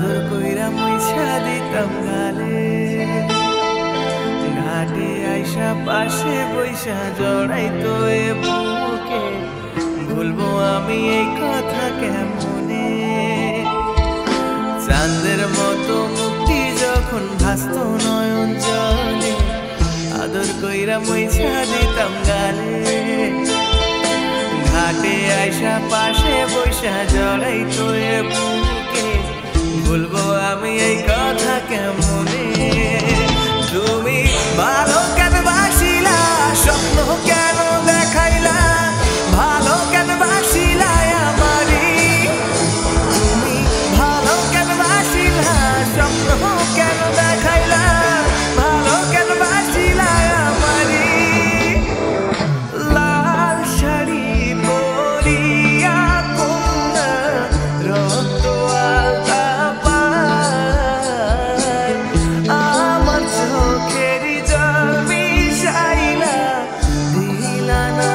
আদর কইরা মুইছা দিতাম গালে ঘাটে আইসা পাশে বইসা জড়াইতো এ বুকে ভুলবো আমি এই কথা কেমনে চাঁদের মতো মুক্তি যখন ভাসতো নয়ন জলে আদর কইরা মুইছা দিতাম গালে ঘাটে আইসা পাশে বইসা জড়াইতো এ বুকে ভুলবো আমি এই কথা কেমনে তুমি ভালো কেন বাসিলা স্বপ্ন কেন দেখাইলা ভালো কেন বাসিলা আমারি তুমি ভালো কেন বাসিলা স্বপ্ন কেন দেখাইলা ভালো কেন বাসিলা আমারি লাল শাড়ি পরিয়া কন্যা রক্ত আলতা পায় আমার চোখেরই জল মিশাইলা দিলা না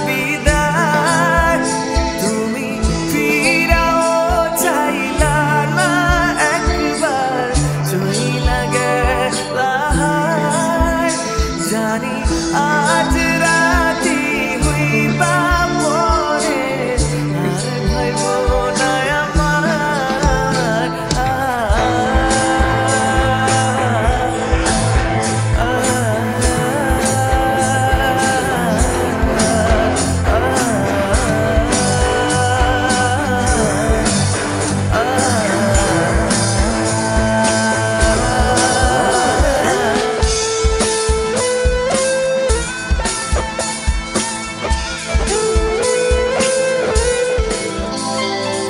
বিদায় তুমি ফিরাও চাইলা না একবার চইলা গেলা জানি আজ রাতি হইবা পরে আর ভাইব না আমার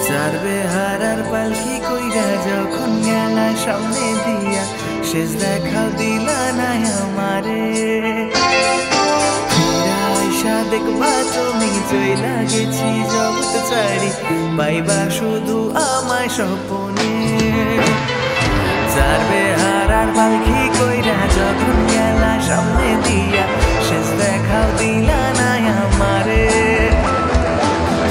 চারবে হারার পালকি কইরা যখন গেলা সামনে দিয়া শেষ দেখাও দিলা না আমারে ফিরা আইসা দেখবা তুমি চইলা গেছি জগৎ ছাড়ি পাইবা শুধু আমায় স্বপ্নে চারবে হারার পালকি কইরা যখন গেলা সামনে দিয়া শেষ দেখাও দিলা না আমারে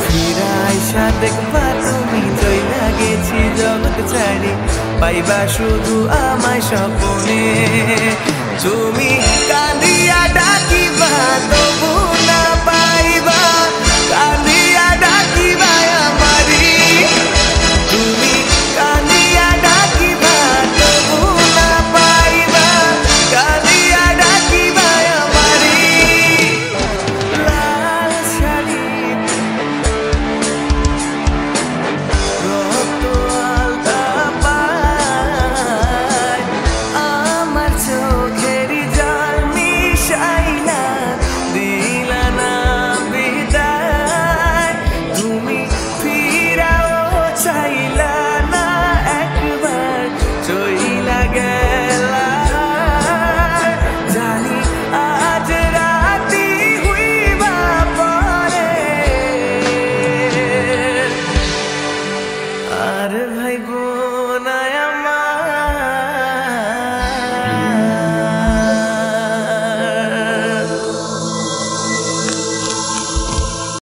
ফিরা আইসা দেখবা তুমি চইলা গেছি জগৎ ছাড়ি পাইবা শুধু আমায় স্বপ্নে তুমি কাঁদিয়া ডাকিবা তবু